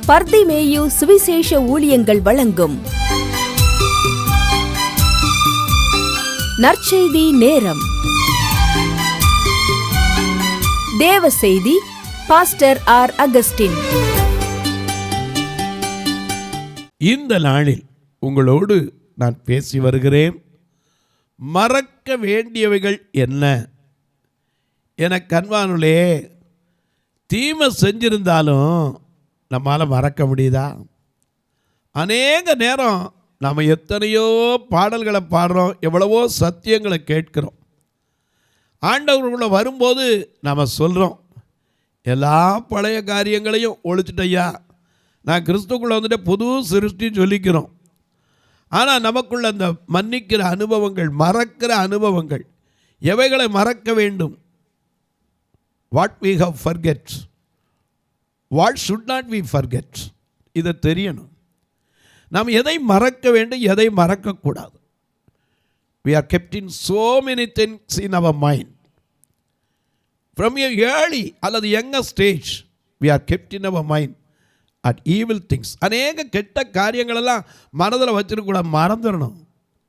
பர்திமேயு சுவிசேஷ ஊழியங்கள் வழங்கும் நற்செய்தி நேரம். தேவ செய்தி பாஸ்டர் ஆர். அகஸ்டின். இந்த நாளில் உங்களோடு நான் பேசி வருகிறேன். மறக்க வேண்டியவைகள் என்ன என கண்வானுலே தீமை செஞ்சிருந்தாலும் நம்மால் மறக்க முடியுதா? அநேக நேரம் நாம் எத்தனையோ பாடல்களை பாடுறோம், எவ்வளவோ சத்தியங்களை கேட்கிறோம். ஆண்டவருக்குள்ளே வரும்போது நாம் சொல்கிறோம், எல்லா பழைய காரியங்களையும் ஒழிச்சிட்டையா, நான் கிறிஸ்துக்குள்ளே வந்துட்டு புது சிருஷ்டின்னு சொல்லிக்கிறோம். ஆனால் நமக்குள்ள அந்த மன்னிக்கிற அனுபவங்கள், மறக்கிற அனுபவங்கள், எவைகளை மறக்க வேண்டும்? What we have forget, what should not we forget, இதை தெரியணும். நாம் எதை மறக்க வேண்டும், எதை மறக்கக்கூடாது. we are kept in so many things in our mind from a early அல்லது younger stage. we are kept in our mind at evil things. அநேக கெட்ட காரியங்களெல்லாம் மனதில் வச்சிருக்கூடாது, மறந்துடணும்,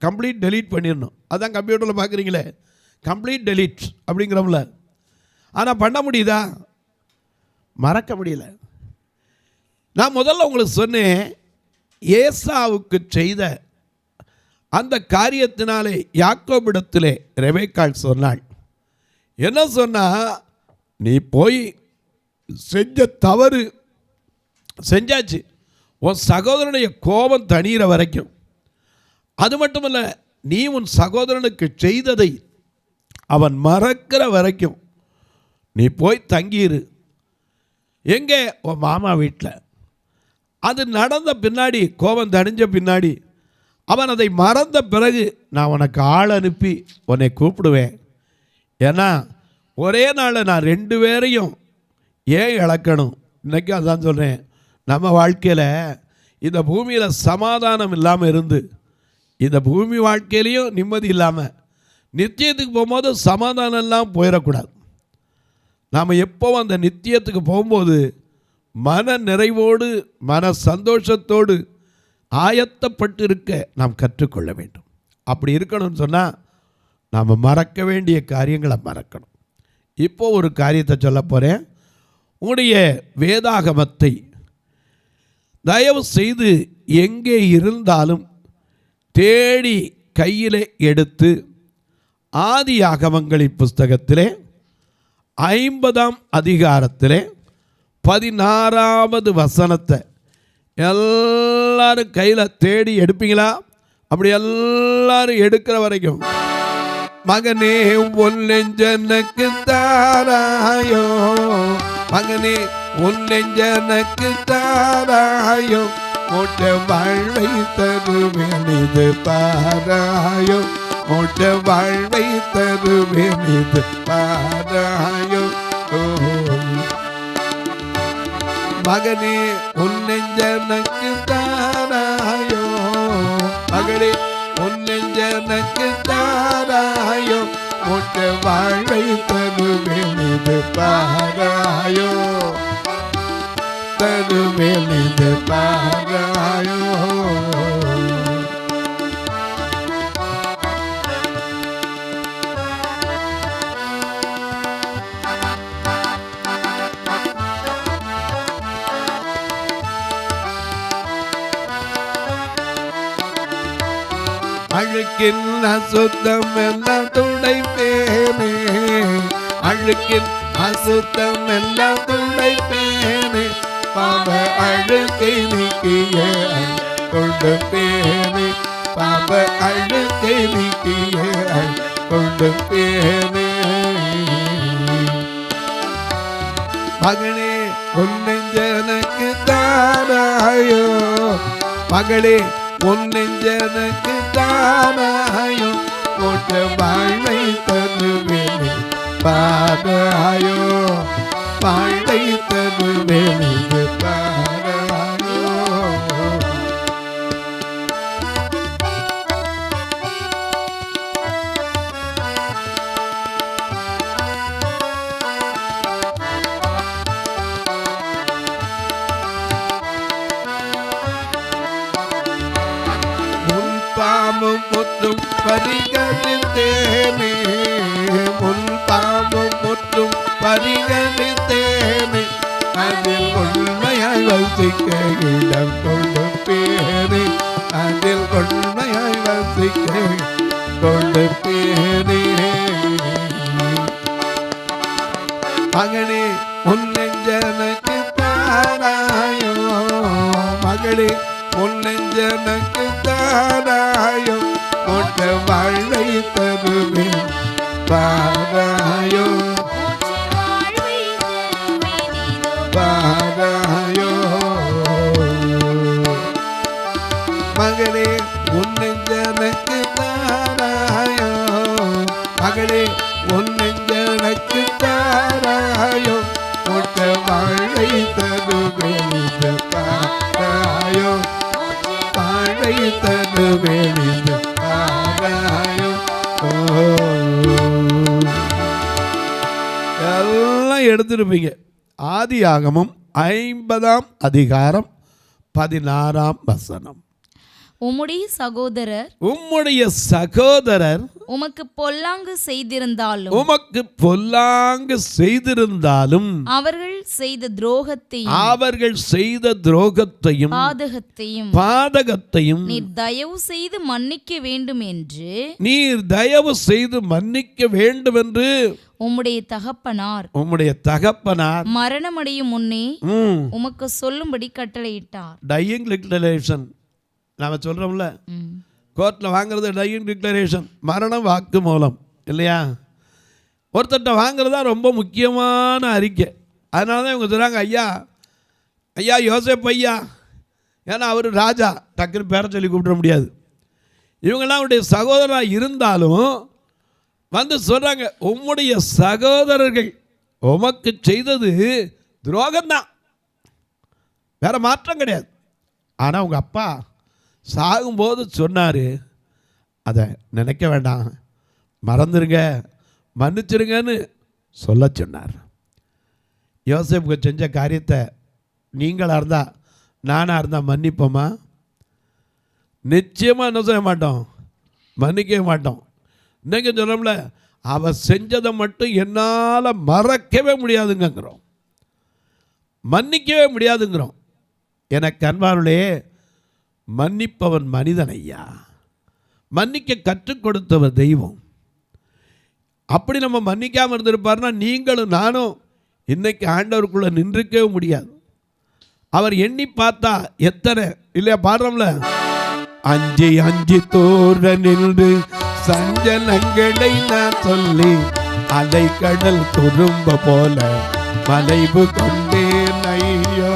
கம்ப்ளீட் டெலீட் பண்ணிடணும். அதான் கம்ப்யூட்டரில் பார்க்குறீங்களே, கம்ப்ளீட் டெலீட் அப்படிங்கிறோம்ல. ஆனால் பண்ண முடியுதா? மறக்க முடியல. நான் முதல்ல உங்களுக்கு சொன்னேன், ஏசாவுக்கு செய்த அந்த காரியத்தினாலே யாக்கோபிடத்திலே ரெபெக்காள் சொன்னாள். என்ன சொன்னா, நீ போய் செஞ்ச தவறு செஞ்சாச்சு, உன் சகோதரனுடைய கோபம் தணிகிற வரைக்கும், அது மட்டுமல்ல, நீ உன் சகோதரனுக்கு செய்ததை அவன் மறக்கிற வரைக்கும் நீ போய் தங்கியிரு. எங்கே? உன் மாமா வீட்டில். அது நடந்த பின்னாடி, கோபம் தணிஞ்ச பின்னாடி, அவன் அதை மறந்த பிறகு நான் உனக்கு ஆள் அனுப்பி உன்னை கூப்பிடுவேன். ஏன்னா ஒரே நாளில் நான் 2 பேரையும் ஏன் இழக்கணும்? இன்றைக்கி அதான் சொல்கிறேன். நம்ம வாழ்க்கையில் இந்த பூமியில் சமாதானம் இல்லாமல் இருந்து, இந்த பூமி வாழ்க்கையிலையும் நிம்மதி இல்லாமல், நித்தியத்துக்கு போகும்போது சமாதானம் எல்லாம் போயிடக்கூடாது. நாம் எப்போ அந்த நித்தியத்துக்கு போகும்போது மன நிறைவோடு, மன சந்தோஷத்தோடு ஆயத்தப்பட்டு இருக்க நாம் கற்றுக்கொள்ள வேண்டும். அப்படி இருக்கணும்னு சொன்னால் நாம் மறக்க வேண்டிய காரியங்களை மறக்கணும். இப்போ ஒரு காரியத்தை சொல்ல போகிறேன். உங்களுடைய வேதாகமத்தை தயவு செய்து எங்கே இருந்தாலும் தேடி கையில் எடுத்து ஆதியாகமங்களின் புஸ்தகத்திலே 50ஆம் அதிகாரத்திலே 16வது வசனத்தை எல்லாரும் கையில் தேடி எடுப்பீங்களா? அப்படி எல்லாரும் எடுக்கிற வரைக்கும், மகனே உன் நெஞ்சனுக்கு தாராயோ, மகனே உன் நெஞ்சனுக்கு தாராயோ, மோட்ட வாழ்வை தருவேன் இது பாராயோ, மோட்ட வாழ்வை தருவேன் இது பாராயோ. மகனே உன் நெஞ்சனுக்கு தாராயோ, மகளே உன் நெஞ்சனுக்கு தாராயோ, மோட்ட வாழ்வை தருவேன் இது பாராயோ, தருவேன் இது பாராயோ. அழுக்கின் அசுத்தம் எல்லாம் துடைப்பேனே, அழுக்கின் அசுத்தம் எல்லாம் துடைப்பேனே, பாவ அழுக்கை நீக்கிய கொடுப்பேனே, பாவ அழுக்கை நீக்கிய கொடுப்பேனே. மகனே உன் நெஞ்சனுக்கு தாராயோ, மகளே உன் நெஞ்சனுக்கு தாராயோ, போட்ட வாழ்வை தருவேன் பாராயோ, வாழ்வை தருவேன் பாராயோ. பரிகணித்தேனே, உன் பாவம் முற்றும் பரிகணித்தேனே, அதில் உண்மையாய் வசிக்க இடம் கொடுப்பேனே, அதில் உண்மையாய் வசிக்க கொடுப்பேனே. மகனே உன் நெஞ்சனக்கு தாராயோ, மகளே உன் நெஞ்சனக்கு தாராயோ, மோட்ச வாழ்வை தருவேன் பாராயோ, பாராயோ. மகளே உன் நெஞ்சனக்கு தாராயோ, மகளே உன் நெஞ்சனக்கு தாராயோ, மோட்ச வாழ்வை தருவேன் பாராயோ, வாழ்வை தருவேன் பாராயோ. எல்லாம் எடுத்துருப்பீங்க. ஆதியாகமம் 50ஆம் அதிகாரம் 16ஆம் வசனம். உம்முடைய சகோதரர் உமக்கு பொல்லாங்கு செய்திருந்தாலும் அவர்கள் செய்த துரோகத்தையும் பாதகத்தையும் நீர் தயவு செய்து மன்னிக்க வேண்டும் என்று உம்முடைய தகப்பனார் மரணமடையும் முன்னே உமக்கு சொல்லும்படி கட்டளையிட்டார். டையிங் டிக்ளரேஷன் நாம சொல்றோம்ல, கோர்ட்ல வாங்குறது டையிங் டிக்ளரேஷன், மரண வாக்கு மூலம் இல்லையா? ஒருத்தட்ட வாங்குறதா ரொம்ப முக்கியமான அறிக்கை. அதனால தான் இவங்க சொல்கிறாங்க, ஐயா ஐயா யோசேப் ஐயா, ஏன்னா அவர் ராஜா, டக்குன்னு பேரை சொல்லி கூப்பிட முடியாது. இவங்கெல்லாம் அவருடைய சகோதரராக இருந்தாலும் வந்து சொல்கிறாங்க, உம்முடைய சகோதரர்கள் உமக்கு செய்தது துரோகம்தான், வேற மாற்றம் கிடையாது. ஆனால் உங்கள் அப்பா சாகும்போது சொன்னார், அதை நினைக்க வேண்டாம், மறந்துருங்க, மன்னிச்சிருங்கன்னு சொல்ல சொன்னார். யோசேப்புக்கு செஞ்ச காரியத்தை நீங்களாக இருந்தால் நானாக இருந்தால் மன்னிப்போமா? நிச்சயமாக என்ன செய்ய மாட்டோம், மன்னிக்கவே மாட்டோம். இன்றைக்கி சொல்கிறோம்ல, அவள் செஞ்சதை மட்டும் என்னால் மறக்கவே முடியாதுங்கிறோம், மன்னிக்கவே முடியாதுங்கிறோம். எனக்கு அன்பார்களே, மன்னிப்பவன் மனிதன் ஐயா, மன்னிக்க கற்றுக் கொடுத்தவர் தெய்வம். அப்படி நம்ம மன்னிக்காமல் இருந்திருப்பார்னா நீங்களும் நானும் இன்னைக்கு ஆண்டவருக்குள்ளே நின்றுக்கவே முடியாது. அவர் எண்ணி பார்த்தா எத்தனை இல்லையா, பாடுறோம்ல, அஞ்சி அஞ்சி தோற நின்று சஞ்சலங்களை நான் சொல்லி அலை கடல் துரும்ப போல மலைவு கொண்டேன் ஐயோ.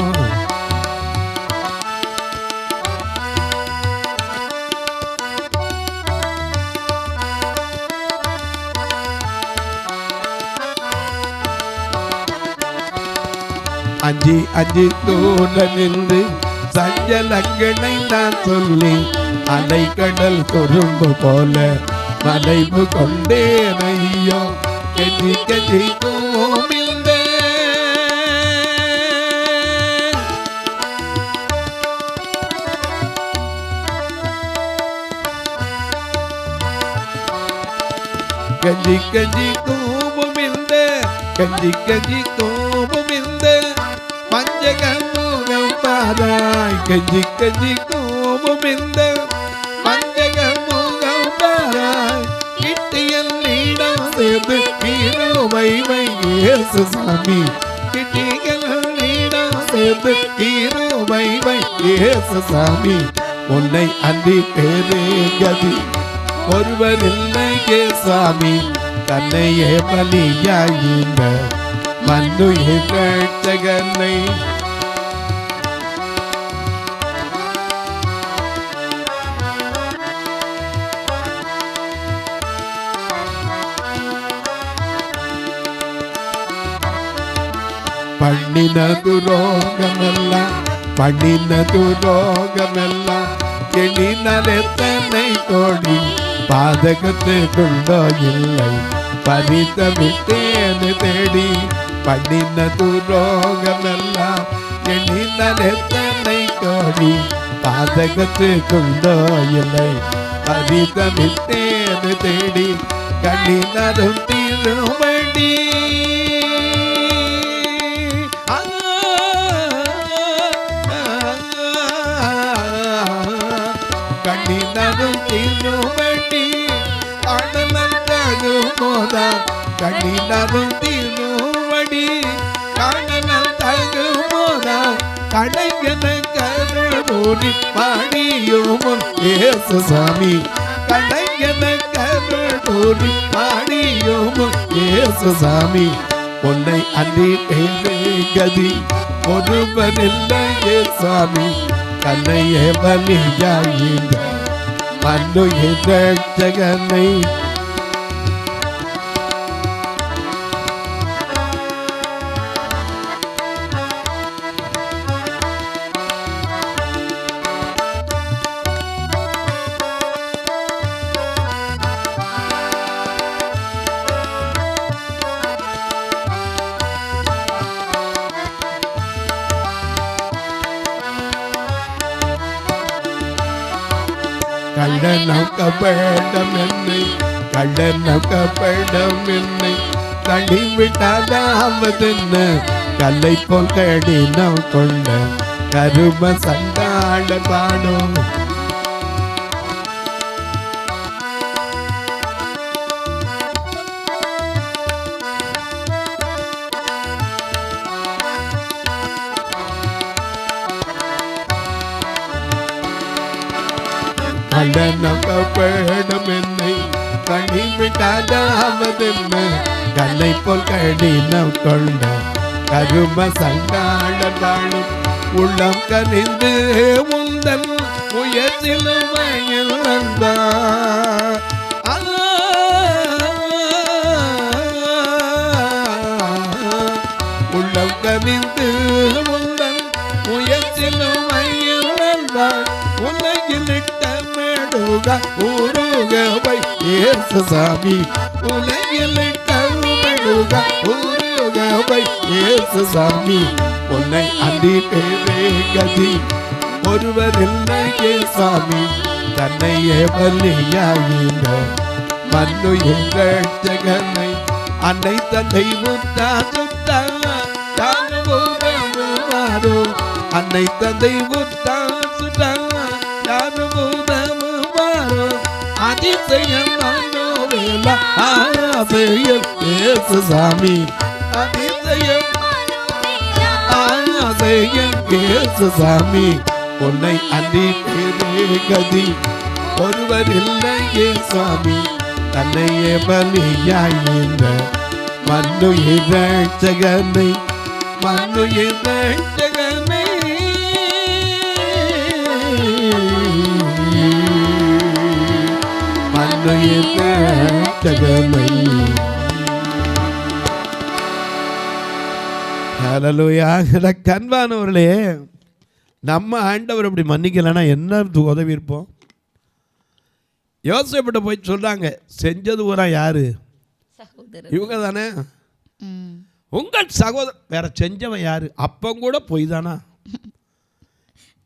அஞ்சி அஞ்சி தோற நின்று சஞ்சலங்களை நான் சொல்லி அலை கடல் துரும்பு போல மலைவு கொண்டேன் ஐயோ. கெஞ்சி கெஞ்சி கோமில்தே கஞ்சி கஞ்சி கோபமில்த, கஞ்சி கஞ்சி கோபமில்த, பஞ்சகமுகம் பாராய். கஞ்சி கஞ்சி கோபமில்த, பஞ்சகமுகம் பாராய். கிட்டியல் நீடம் சேர்ந்து கீரோவை இயேசு சாமி. கிட்டியல் நீடம் சேர்ந்து கீரோவை இயேசு சாமி. உன்னை அன்றி பேரே கதி ஒருவர் இல்லையே சாமி. தன்னையே பலியாயின மன்னுயிர் ரட்சகனை. பண்ணினது ரோகமெல்லாம், பண்ணினது ரோகமெல்லாம், எண்ணினலெத்தனை கோடி பாதகத்துக்குள்ளோ இல்லை. பறித்த விட்டேன்னு தேடி பண்ணினது ரோகமெல்லாம், எண்ணினலெத்தனை கோடி பாதகத்துக்குள்ளோ இல்லை. பறித்த விட்டேன் தேவனை தேடி கண்ணினரும் தீரும்படி கண்ணினரும் தீரும்படி காணல் தகுமோதா கண்ணினரும் தீரும்படி காணல் தகுமோதா கடையன கருள் மூடி பாடியும் இயேசு சாமி கடையன கருள் மூடி பாடியும் இயேசு சாமி உன்னை அன்றி கதி ஒருவரில்லையே சாமி கண்ணையே பலியாயிந்த மன்னுயிர் ரட்சகனை கள்ளநோக்கப்படம் என்னை கள்ளநோக்கப்படம் என்னை தள்ளிவிட்டாலாவதென்ன கல்லை போல் கடினம் கொண்ட கரும சண்டாள பாடும் கள்ளநோக்கப்படம் என்னை தள்ளிவிட்டாலாவதென்ன கல்லை போல் கடினம் கொண்ட கரும சண்டாள பாடும் உள்ளம் கனிந்து முந்தன் முயற்சிலுமையில் வந்தார் உள்ளம் கனிந்து முந்தன் முயற்சிலுமையில் வந்தார் உலகில் இட்ட மெடுக உருகவை இயேசு சாமி உலகில் இட்ட மெடுக உருகவை இயேசு சாமி உன்னை அன்றி பேரே கதி ஒருவரில்லையே சாமி தன்னையே பலியாயின மன்னுயிர் ரட்சகனை அன்னை தன்னை முத்தா சுத்தா யாருமாரோ அன்னை தந்தை முத்தா சுத்தா யாருமாரோ அதிசயம் மனோவேலா ஆசையம் இயேசு சாமி அதிசயம் இயேசு சாமி உன்னை அன்றி பேரே கதி ஒருவரில்லையே சாமி தன்னையே பலியாயின மன்னுயிர் ரட்சகனை மன்னுயிர் ரட்சகனை மன்னுயிர் ரட்சகனை. ஹல்லேலூயா. கண்பானவர்களே, நம்ம ஆண்டவர் இப்படி மன்னிக்கலைன்னா என்ன உதவி இருப்போம்? யோசேப்பிட்ட போய் சொல்றாங்க, செஞ்சது பூரா யாரு? இவங்க தானே. உங்கள் சகோதரர் வேற செஞ்சவன் யாரு? அப்பம் கூட பொய் தானா?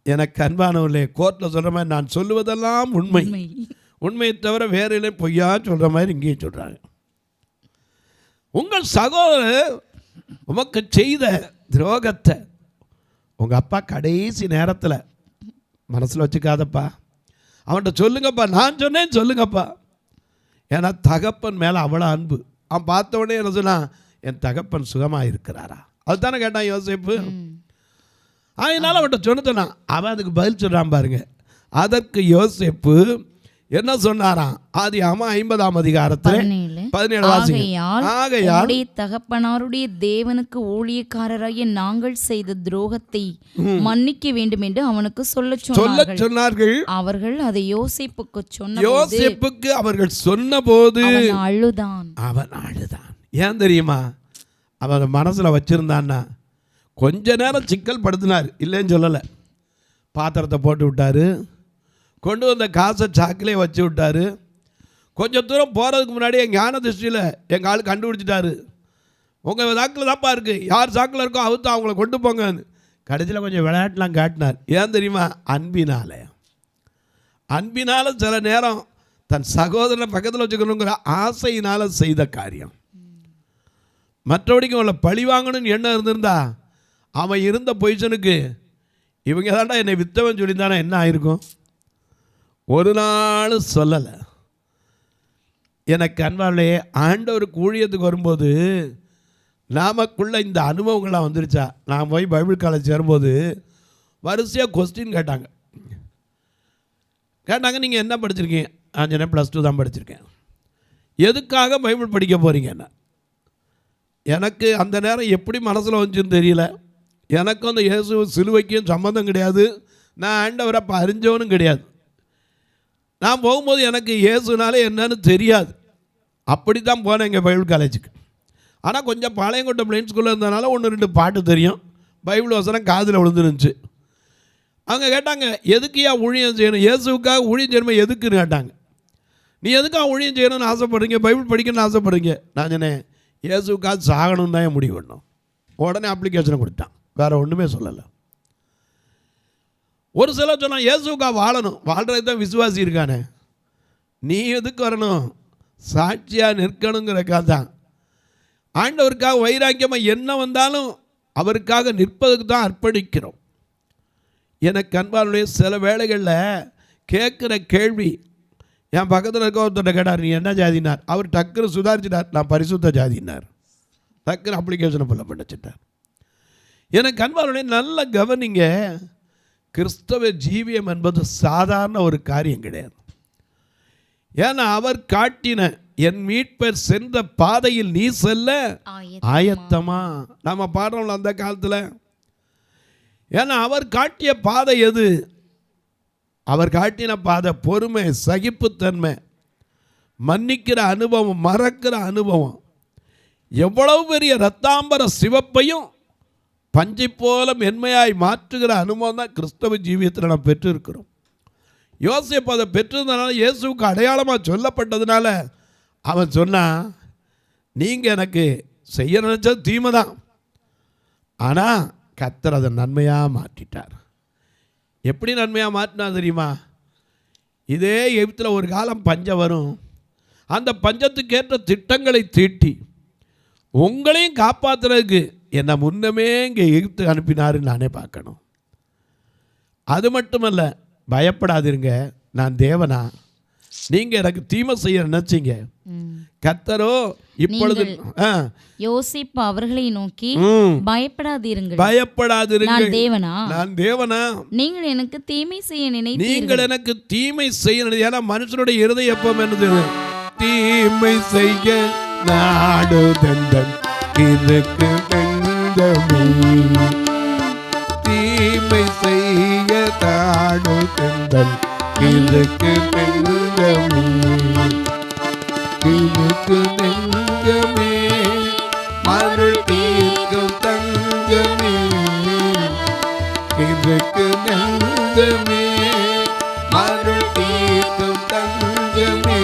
எனக்கு அன்பானவர்களே, கோர்ட்டில் சொல்ற மாதிரி நான் சொல்லுவதெல்லாம் உண்மை, உண்மையை தவிர வேற இல்லை பொய்யா சொல்ற மாதிரி இங்கேயும் சொல்றாங்க. உங்கள் சகோதரர் உமக்கு செய்த துரோகத்தை உங்கள் அப்பா கடைசி நேரத்தில் மனசில் வச்சுக்காதப்பா, அவன்கிட்ட சொல்லுங்கப்பா, நான் சொன்னேன்னு சொல்லுங்கப்பா. ஏன்னா தகப்பன் மேலே அவ்வளோ அன்பு. அவன் பார்த்த உடனே என்ன சொன்னான், என் தகப்பன் சுகமாக இருக்கிறாரா? அதுதானே கேட்டான் யோசேப்பு. அதனால அவன்கிட்ட சொன்னான். அவன் அதுக்கு பதில் சொல்கிறான் பாருங்க. அதற்கு யோசேப்பு என்ன சொன்னாராம்? ஆதியாகமம் 50ஆம் அதிகாரத்தில் 17 ஆகையால் தகப்பனாருடைய தேவனுக்கு ஊழியக்காரராகிய நாங்கள் செய்த துரோகத்தை மன்னிக்க வேண்டும் என்று அவனுக்கு சொல்ல சொன்னார்கள். அவர்கள் அதை யோசேப்புக்கு அவர்கள் சொன்னபோது அவன் அழுதான். ஏன் தெரியுமா? அவன் மனசுல வச்சிருந்தான்னா கொஞ்ச நேரம் சிக்கல் படுத்தினார், இல்லைன்னு சொல்லலை. பாத்திரத்தை போட்டு விட்டாரு, கொண்டு வந்த காசை சாக்கிலே வச்சு விட்டாரு. கொஞ்சம் தூரம் போகிறதுக்கு முன்னாடி என் ஞான திருஷ்டியில் எங்கள் ஆள் கண்டுபிடிச்சிட்டாரு. உங்கள் சாக்கில் தான்ப்பா இருக்குது, யார் சாக்கில் இருக்கோ அவுத்து அவங்கள கொண்டு போங்கன்னு. கடைசியில் கொஞ்சம் விளையாட்டுலாம் காட்டினார். ஏன் தெரியுமா? அன்பினால் சில நேரம் தன் சகோதரனை பக்கத்தில் வச்சுக்கணுங்கிற ஆசையினால் செய்த காரியம். மற்றபடிக்கு அவளை பழி வாங்கணும்னு எண்ணம் இருந்திருந்தா அவன் இருந்த பொசிஷனுக்கு இவங்க தாண்டா என்னை வித்தவன் சொல்லியிருந்தானே என்ன ஆயிருக்கும்? ஒரு நாள் சொல்லலை. எனக்கு அன்பாலே ஆண்டவருக்கு ஊழியத்துக்கு வரும்போது நாமக்குள்ளே இந்த அனுபவங்கள்லாம் வந்துருச்சா? நான் போய் பைபிள் காலேஜ் சேரும்போது வரிசையாக கொஸ்டின் கேட்டாங்க. நீங்கள் என்ன படிச்சிருக்கீங்க? நான் சொன்னேன் +2 தான் படிச்சிருக்கேன். எதுக்காக பைபிள் படிக்க போகிறீங்கன்னா, எனக்கு அந்த நேரம் எப்படி மனசில் வந்துச்சுன்னு தெரியல. எனக்கும் அந்த இயேசு சிலுவைக்கும் சம்மந்தம் கிடையாது. நான் ஆண்டவரை அப்போ அறிஞ்சவனும் கிடையாது. நான் போகும்போது எனக்கு இயேசுனாலே என்னன்னு தெரியாது. அப்படி தான் போனேன் எங்கள் பைபிள் காலேஜுக்கு. ஆனால் கொஞ்சம் பாளையங்கோட்டை பிளைன் ஸ்கூலில் இருந்ததுனால 1-2 பாட்டு தெரியும். பைபிள் வசனம் காதில் விழுந்துருந்துச்சு. அவங்க கேட்டாங்க, எதுக்குயா ஊழியம் செய்யணும்? இயேசுக்காக ஊழியம் செய்யணுமா எதுக்குன்னு கேட்டாங்க. நீ எதுக்காக ஊழியம் செய்யணும்னு ஆசைப்படுறீங்க? பைபிள் படிக்கணும்னு ஆசைப்படுறீங்க? நான் சொன்னேன், இயேசுக்காக சாகணும்னு தான் முடிவு பண்ணோம். உடனே அப்ளிகேஷனை கொடுத்தான். வேறு ஒன்றுமே சொல்லலை. ஒரு சிலர் சொன்னால் இயேசுக்காக வாழணும். வாழ்கிறது தான் விசுவாசி இருக்கானே. நீ எதுக்கு வரணும்? சாட்சியாக நிற்கணுங்கிறக்காக தான். ஆண்டவருக்காக வைராக்கியமாக என்ன வந்தாலும் அவருக்காக நிற்பதுக்கு தான் அர்ப்பணிக்கிறோம். எனக்கு அன்பானுடைய சில வேளைகளில் கேட்குற கேள்வி, என் பக்கத்தில் இருக்க ஒருத்தர் கேட்டார், நீ என்ன ஜாதினார்? அவர் டக்குன்னு சுதாரிச்சிட்டார், நான் பரிசுத்த ஜாதினார். டக்குன்னு அப்ளிகேஷனை ஃபுல்லாக பண்ணிச்சிட்டார். எனக்கு அன்பானுடைய நல்ல கவனிங்க, கிறிஸ்தவ ஜீவியம் என்பது சாதாரண ஒரு காரியம் கிடையாது. ஏன்னா அவர் காட்டின என் மீட்பர் சென்ற பாதையில் நீ செல்ல ஆயத்தமா. நம்ம பாடுறோம்ல அந்த காலத்தில். ஏன்னா அவர் காட்டிய பாதை எது? அவர் காட்டின பாதை பொறுமை, சகிப்புத்தன்மை, மன்னிக்கிற அனுபவம், மறக்கிற அனுபவம். எவ்வளவு பெரிய இரத்தாம்பர சிவப்பையும் பஞ்சை போல மென்மையாய் மாற்றுகிற அனுபவம் தான் கிறிஸ்தவ ஜீவியத்தில் நாம் பெற்றிருக்கிறோம். யோசேப்பு அதை பெற்றிருந்தனால, இயேசுவுக்கு அடையாளமாக சொல்லப்பட்டதுனால அவன் சொன்னான், நீங்கள் எனக்கு செய்ய நினச்சது தீமை தான், ஆனால் கர்த்தர் அதை நன்மையாக மாற்றிட்டார். எப்படி நன்மையாக மாற்றினா தெரியுமா? இதே எகிப்தில் ஒரு காலம் பஞ்சம் வரும். அந்த பஞ்சத்துக்கேற்ற திட்டங்களை தீட்டி உங்களையும் காப்பாற்றுறதுக்கு என்னை முன்னமே இங்கே எகிப்து அனுப்பினாருன்னு நானே பார்க்கணும். அது மட்டுமல்ல, பயப்படாதீங்க, நான் தேவனா, நீங்கள் எனக்கு தீமை செய்ய நினைச்சீங்க, கர்த்தரோ இப்பொழுது யோசிப்பு அவர்களை நோக்கி, பயப்படாதீர்கள், பயப்படாதீர்கள், நான் தேவனா, நீங்கள் எனக்கு தீமை செய்ய நினைத்தீர்கள், நீங்கள் எனக்கு தீமை செய்ய நினை. ஏன்னா மனுஷனுடைய இருதயம் எப்பவும் என்னது? தீமை செய்ய நாடுதந்தன் இருக்கு தீமை செய்ய தாடுதந்தன் இருக்கு இருக்கு நெஞ்சமே அருள் தீர்க்கும் தஞ்சமே இருக்கு நெஞ்சமே அருள் தீர்க்கும் தஞ்சமே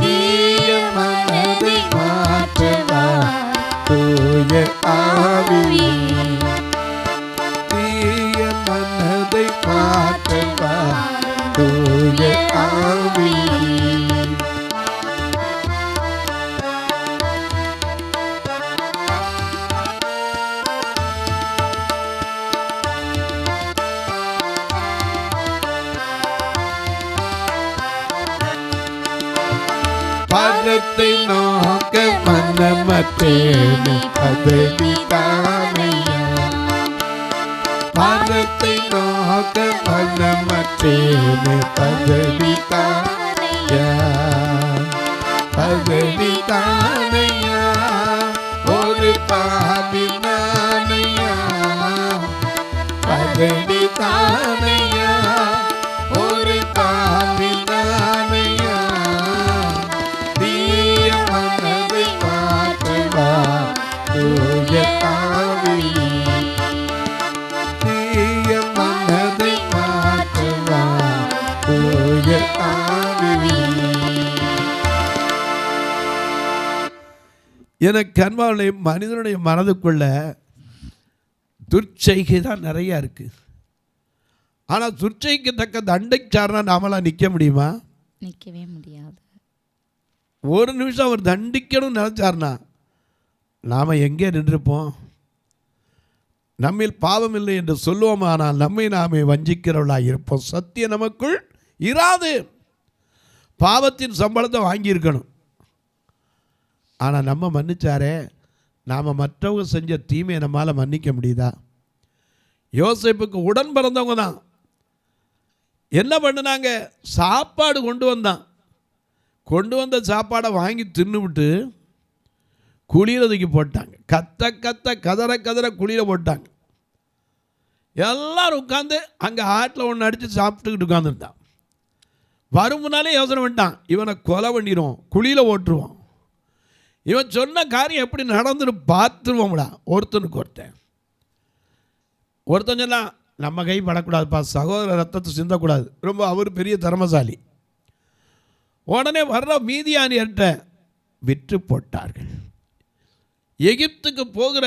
தீய மனதை மாற்றவா தூய ஆவி தீய மனதை மாற்றவா தூய ஆவி. பரத்தை நோக்க மனமற்றேனே பதவிதானையா, பரத்தை நோக்க மனமற்றேனே பதவிதானையா, பதவிதானையா, ஒரு பாவி நானையா, பதவிதானையா, ஒரு பாவி நானையா, தூய ஆவி தீய மனதை மாற்றவா தூய ஆவி. எனக்கு அன்பாவுடைய மனிதனுடைய மனதுக்குள்ள துர்ச்செய்கை தான் நிறையா இருக்குது. ஆனால் துர்ச்செய்க்கு தக்க தண்டைச்சாரனா நாமெல்லாம் நிற்க முடியுமா? நிற்கவே முடியாது. ஒரு நிமிஷம் அவர் தண்டிக்கணும்னு நினச்சார்னா நாம் எங்கே நின்றுப்போம்? நம்மில் பாவம் இல்லை என்று சொல்லுவோம், ஆனால் நம்மை நாமே வஞ்சிக்கிறவர்களாக இருப்போம். சத்தியம் நமக்குள் இராது. பாவத்தின் சம்பளத்தை வாங்கியிருக்கணும். ஆனால் நம்ம மன்னிச்சாரே, நாம் மற்றவங்க செஞ்ச தீமையை நம்மால் மன்னிக்க முடியுதா? யோசேப்புக்கு உடன் பிறந்தவங்க தான் என்ன பண்ணினாங்க? சாப்பாடு கொண்டு வந்த சாப்பாடை வாங்கி தின்னுவிட்டு குளிரதுக்கு போட்டாங்க. கதற குளிர போட்டாங்க. எல்லாரும் உட்காந்து அங்கே ஆட்டில் ஒன்று அடித்து சாப்பிட்டுக்கிட்டு உட்காந்துருந்தான். வரும் முன்னாலே யோசனை பண்ணிட்டான், இவனை கொலை பண்ணிடுவோம், குழியில் ஓட்டுருவோம், இவன் சொன்ன காரியம் எப்படி நடந்துன்னு பார்த்துருவோம்டா. ஒருத்தன் சொன்னால் நம்ம கை படக்கூடாதுப்பா, சகோதர ரத்தத்தை சிந்தக்கூடாது, ரொம்ப அவர் பெரிய தர்மசாலி. உடனே வர்ற மீதியானியர்கிட்ட விற்று போட்டார்கள். எகிப்துக்கு போகிற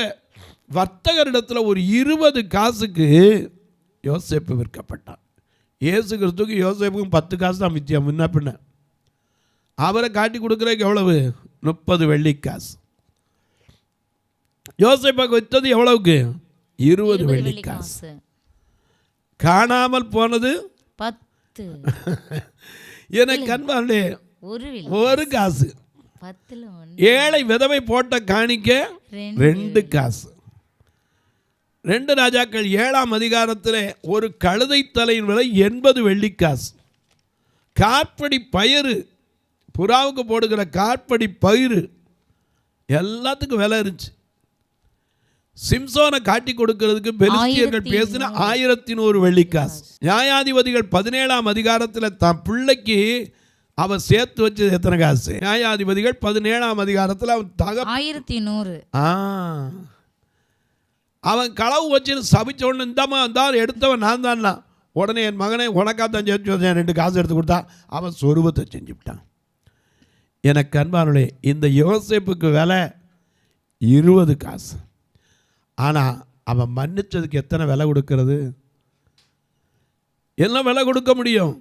வர்த்தகரிடத்தில் ஒரு 20 காசுக்கு யோசேப்பு விற்கப்பட்டான். இயேசு கிறிஸ்துக்கு யோசேப்புக்கும் 10 காசு தான் வித்தியம். முன்ன பின்ன அவரை காட்டி கொடுக்குறதுக்கு எவ்வளவு? 30 வெள்ளிக்காசு. யோசேப்புக்கு விற்றது எவ்வளவுக்கு? 20 வெள்ளிக்காசு. காணாமல் போனது 10. எனக்கு அன்பாலே ஒரு காசு. 10ல் 1. ஏழை விதவை போட்ட காணிக்க 2 காசு. 2 ராஜாக்கள் 7ஆம் அதிகாரத்தில் ஒரு கழுதை தலையின் விலை 80 வெள்ளிக்காசு. காற்படி பயிறு, புறாவுக்கு போடுகிற காற்படி பயிறு எல்லாத்துக்கும் விலை இருந்துச்சு. சிம்சோனை காட்டி கொடுக்கிறதுக்கு பெலிஸ்தியர்கள் பேசின 1100 வெள்ளிக்காசு. நியாயாதிபதிகள் 17ஆம் அதிகாரத்தில் தான் பிள்ளைக்கு அவன் சேர்த்து வச்சது எத்தனை காசு? நியாயாதிபதிகள் 17ஆம் அதிகாரத்தில் அவன் 1100. அவன் களவு வச்சுன்னு சபிச்ச உடனே இந்தாமல் எடுத்தவன் நான் தான். உடனே என் மகனை உனக்காத்தான் சேர்த்து வச்சேன், 2 காசு எடுத்து கொடுத்தா அவன் சொருபத்தை செஞ்சுவிட்டான். எனக்கு அன்பானுடைய இந்த யோசேப்புக்கு விலை 20 காசு. ஆனால் அவன் மன்னிச்சதுக்கு எத்தனை விலை கொடுக்கறது? என்ன விலை கொடுக்க முடியும்?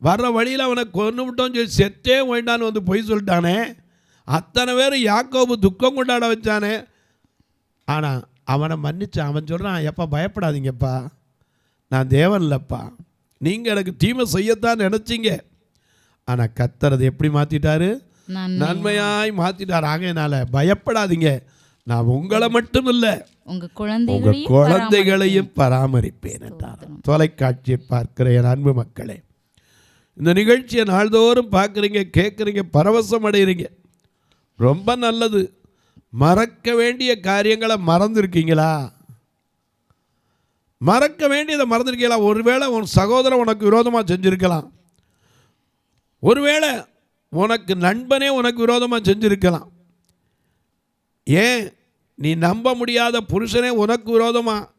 வர்ற வழியில் அவனை கொண்டு விட்டோன்னு சொல்லி செத்தே வேண்டான்னு வந்து பொய் சொல்லிட்டானே. அத்தனை பேர் யாக்கோபு துக்கம் கொண்டாட வச்சானே. ஆனால் அவனை மன்னிச்சான். அவன் சொல்கிறான், எப்பா பயப்படாதீங்கப்பா, நான் தேவன் இல்லைப்பா, நீங்கள் எனக்கு தீமை செய்யத்தான் நினச்சிங்க, ஆனால் கர்த்தர் எப்படி மாற்றிட்டாரு? நன்மையாய் மாற்றிட்டார். ஆகையினால பயப்படாதீங்க, நான் உங்களை மட்டும் இல்லை உங்கள் குழந்தைகளையும் பராமரிப்பேன் என்றார். தொலைக்காட்சியை பார்க்கிற என் அன்பு மக்களே, இந்த நிகழ்ச்சியை நாள்தோறும் பார்க்குறீங்க, கேட்குறீங்க, பரவசம் அடைகிறீங்க, ரொம்ப நல்லது. மறக்க வேண்டிய காரியங்களை மறந்துருக்கீங்களா? மறக்க வேண்டியதை மறந்துருக்கீங்களா? ஒருவேளை உன் சகோதரன் உனக்கு விரோதமாக செஞ்சுருக்கலாம். ஒருவேளை உனக்கு நண்பனே உனக்கு விரோதமாக செஞ்சுருக்கலாம். ஏன் நீ நம்ப முடியாத புருஷனே உனக்கு விரோதமாக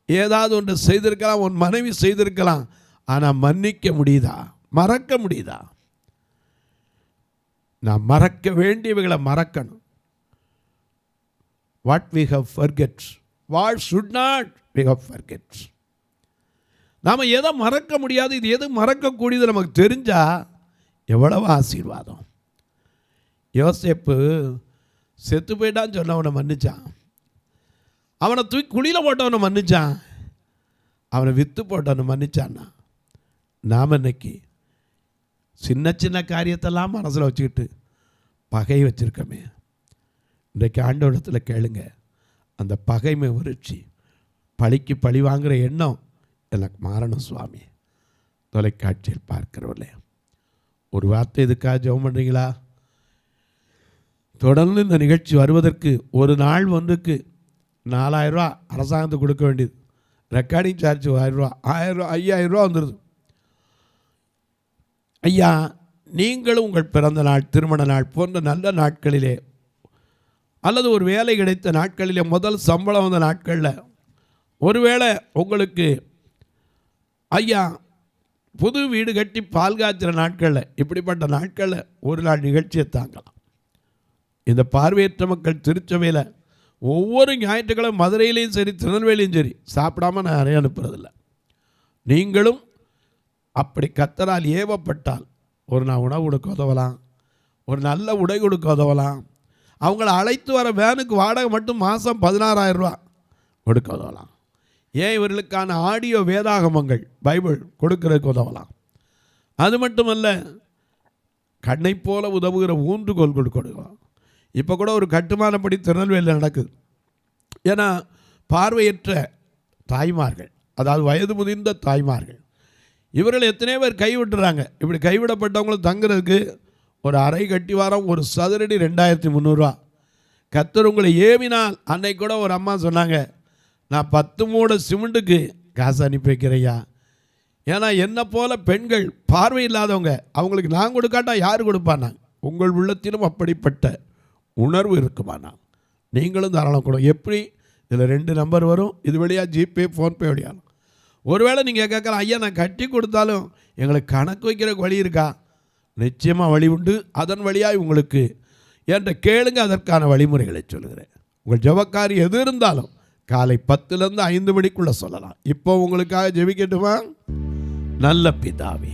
ஏதாவது ஒன்று செய்திருக்கலாம், உன் மனைவி செய்திருக்கலாம். ஆனால் மன்னிக்க முடியுதா? மறக்க முடியுதா? நான் மறக்க வேண்டியவைகளை மறக்கணும். What we have forget, what should not we have forget. நாம் எதை மறக்க முடியாது, இது எது மறக்கக்கூடியது நமக்கு தெரிஞ்சால் எவ்வளவு ஆசீர்வாதம். யோசேப்பு செத்து போயிட்டான்னு சொன்னவனை மன்னிச்சான், அவனை தூக்கி குழியில் போட்டவனை மன்னிச்சான், அவனை விற்று போட்டவனை மன்னிச்சான்னா, நாம் இன்னைக்கு சின்ன சின்ன காரியத்தெல்லாம் மனசில் வச்சுக்கிட்டு பகை வச்சுருக்கோமே. இன்றைக்கு ஆண்டவரிடத்தில் கேளுங்க, அந்த பகைமை உரிச்சி பழிக்கு பழி வாங்குகிற எண்ணம் எனக்கு மாறணும் சுவாமி. தொலைக்காட்சியில் பார்க்கிறவர்களே, ஒரு வார்த்தை இதுக்காக ஜெபம் பண்ணுறீங்களா? தொடர்ந்து இந்த நிகழ்ச்சி வருவதற்கு ஒரு நாள் ஒன்றுக்கு 4000 ரூபா அரசாங்கத்துக்கு கொடுக்க வேண்டியது. ரெக்கார்டிங் சார்ஜ் 1000 ரூபா, 1000 ரூபா, 5000 ரூபா வந்துடுது. ஐயா, நீங்களும் உங்கள் பிறந்த நாள், திருமண நாள் போன்ற நல்ல நாட்களிலே, அல்லது ஒரு வேலை கிடைத்த நாட்களிலே, முதல் சம்பளம் வந்த நாட்களில், ஒருவேளை உங்களுக்கு ஐயா புது வீடு கட்டி பால் காய்ச்சிற நாட்களில், இப்படிப்பட்ட நாட்களில் ஒரு நாள் நிகழ்ச்சியை தாங்கலாம். இந்த பார்வையற்ற மக்கள் திருச்சபையில் ஒவ்வொரு ஞாயிற்றுக்கிழமை மதுரையிலையும் சரி, திருநெல்வேலியும் சரி, சாப்பிடாமல் நான் நிறைய அனுப்புறதில்லை. நீங்களும் அப்படி கர்த்தரால் ஏவப்பட்டால் ஒரு நாள் உணவு கொடுக்க உதவலாம், ஒரு நல்ல உடை கொடுக்க உதவலாம், அவங்கள அழைத்து வர வேனுக்கு வாடகை மட்டும் மாதம் 16,000 ரூபா கொடுக்க உதவலாம். ஏன் இவர்களுக்கான ஆடியோ வேதாகமங்கள் பைபிள் கொடுக்கறதுக்கு உதவலாம். அது மட்டுமல்ல, கண்ணை போல உதவுகிற ஊன்றுகோல் கொடுக்கலாம். இப்போ கூட ஒரு கட்டுமானப்படி திருநெல்வேலியில் நடக்குது. ஏன்னா பார்வையற்ற தாய்மார்கள், அதாவது வயது முதிர்ந்த தாய்மார்கள், இவர்கள் எத்தனை பேர் கைவிட்டுறாங்க. இப்படி கைவிடப்பட்டவங்களும் தங்குறதுக்கு ஒரு அறை கட்டி வாரம் ஒரு சதுரடி 2,300 ரூபா. கர்த்தர் உங்களை ஏவினால், அன்னைக்கு கூட ஒரு அம்மா சொன்னாங்க, நான் 10 மூட சிமெண்ட்டுக்கு காசு அனுப்பி வைக்கிறையா. ஏன்னா என்னை போல பெண்கள் பார்வை இல்லாதவங்க, அவங்களுக்கு நான் கொடுக்காட்டா யார் கொடுப்பானா? உங்கள் உள்ளத்திலும் அப்படிப்பட்ட உணர்வு இருக்குமாண்ணா, நீங்களும் தாராளம் கொடுங்க. எப்படி? இதில் 2 நம்பர் வரும். இது வழியாக ஜிபே, ஃபோன்பே வழியாக. ஒருவேளை நீங்கள் கேட்கலாம், ஐயா நான் கட்டி கொடுத்தாலும் எங்களுக்கு கணக்கு வைக்கிறதுக்கு வழி இருக்கா? நிச்சயமாக வழி உண்டு. அதன் வழியாக உங்களுக்கு என்ற கேளுங்க, அதற்கான வழிமுறைகளை சொல்லுகிறேன். உங்கள் ஜெபக்காரி எது இருந்தாலும் காலை 10லேருந்து 5 மணிக்குள்ளே சொல்லலாம். இப்போ உங்களுக்காக ஜெபிக்கட்டுமா? நல்ல பிதாவே,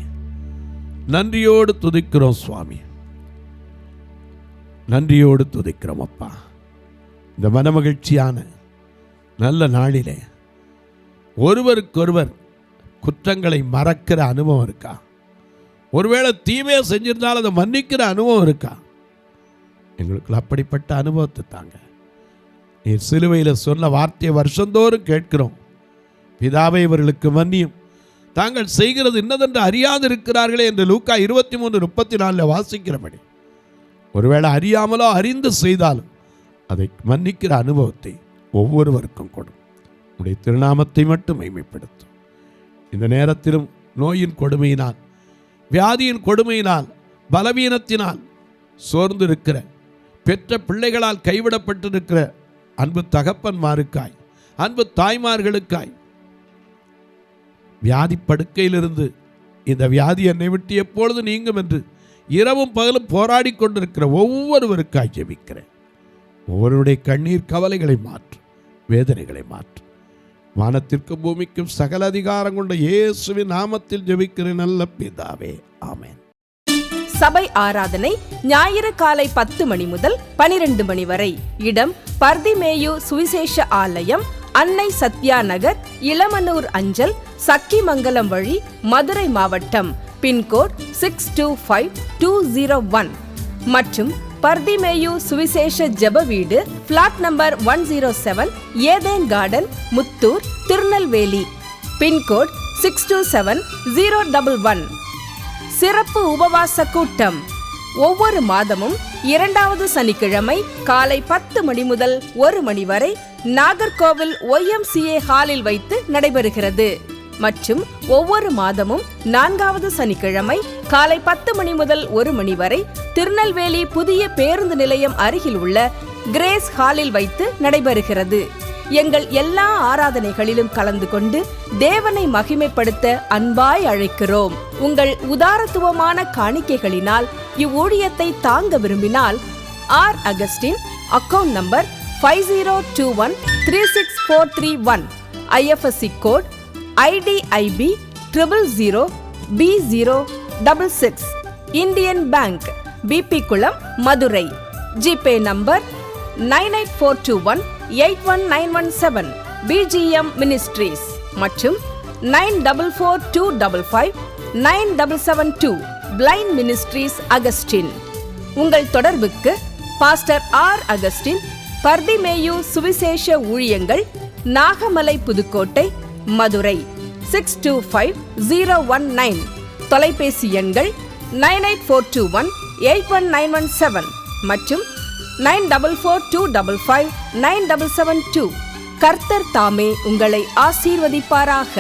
நன்றியோடு துதிக்கிறோம் சுவாமி, நன்றியோடு துதிக்கிறோம் அப்பா. இந்த மனமகிழ்ச்சியான நல்ல நாளிலே ஒருவருக்கொருவர் குற்றங்களை மறக்கிற அனுபவம் இருக்கா? ஒருவேளை தீமையை செஞ்சிருந்தாலும் அதை மன்னிக்கிற அனுபவம் இருக்கா? எங்களுக்கு அப்படிப்பட்ட அனுபவத்தை தாங்க. நீர் சிலுவையில் சொன்ன வார்த்தையை வருஷந்தோறும் கேட்கிறோம். பிதாவை இவர்களுக்கு மன்னியும், தாங்கள் செய்கிறது இன்னதென்று அறியாது இருக்கிறார்களே என்று லூக்கா 23:34 வாசிக்கிறபடி, ஒருவேளை அறியாமலோ அறிந்து செய்தாலும் அதை மன்னிக்கிற அனுபவத்தை ஒவ்வொருவருக்கும் கொடும். உடைய திருநாமத்தை மட்டும் மகிமைப்படுத்தும். இந்த நேரத்திலும் நோயின் கொடுமையினால், வியாதியின் கொடுமையினால், பலவீனத்தினால் சோர்ந்து இருக்கிற, பெற்ற பிள்ளைகளால் கைவிடப்பட்டிருக்கிற அன்பு தகப்பன்மாருக்காய், அன்பு தாய்மார்களுக்காய், வியாதி படுக்கையிலிருந்து இந்த வியாதி என்னை விட்டு எப்பொழுது நீங்கும் என்று இரவும் பகலும் போராடி கொண்டிருக்கிற ஒவ்வொருவருக்காய் ஜெபிக்கிறேன். ஒவ்வொருடைய கண்ணீர் கவலைகளை மாற்று, வேதனைகளை மாற்று. வானத்திற்கும் பூமிக்கும் சகல அதிகாரம் கொண்ட இயேசுவின் நாமத்தில் ஜெபிக்கிற நல்ல பிதாவே, ஆமென். சபை ஆராதனை ஞாயிறு காலை 10 மணி முதல் 12 மணி வரை. இடம் பர்திமேயு சுவிசேஷ ஆலயம், அன்னை சத்யா நகர், இளமனூர் அஞ்சல், சக்கிமங்கலம் வழி, மதுரை மாவட்டம். பின்கோட் 625201 மற்றும் பர்திமேயு சுவிசேஷ ஜெப வீடு, flat number 107, Eden garden, Muthur, Tirunelveli. Pin code 627011. சிறப்பு உபவாச கூட்டம் ஒவ்வொரு மாதமும் 2வது சனிக்கிழமை காலை 10 மணி முதல் 1 மணி வரை நாகர்கோவில் YMCA ஹாலில் வைத்து நடைபெறுகிறது. மற்றும் ஒவ்வொரு மாதமும் 4வது சனிக்கிழமை காலை 10 மணி முதல் 1 மணி வரை திருநெல்வேலி புதிய பேருந்து நிலையம் அருகில் உள்ள கிரேஸ் ஹாலில் வைத்து நடைபெறுகிறது. எங்கள் எல்லா ஆராதனைகளிலும் கலந்து கொண்டு தேவனை மகிமைப்படுத்த அன்பாய் அழைக்கிறோம். உங்கள் உதாரத்துவமான காணிக்கைகளினால் இவ்வூழியத்தை தாங்க விரும்பினால் R. Augustine, account number 5021364331, IFSC code IDIB 000B066, Indian bank, BP Kulam, Madurai. GPay number 9842181917, BGM ministries மற்றும் 9442559772, பிளைண்ட் மினிஸ்ட்ரீஸ் அகஸ்டின். உங்கள் தொடர்புக்கு பாஸ்டர் R. அகஸ்டின், பர்திமேயு சுவிசேஷ ஊழியங்கள், நாகமலை, புதுக்கோட்டை, மதுரை 625019. தொலைபேசி எண்கள் 9842181917 மற்றும் 9442559772. கர்த்தர் தாமே உங்களை ஆசீர்வதிப்பாராக.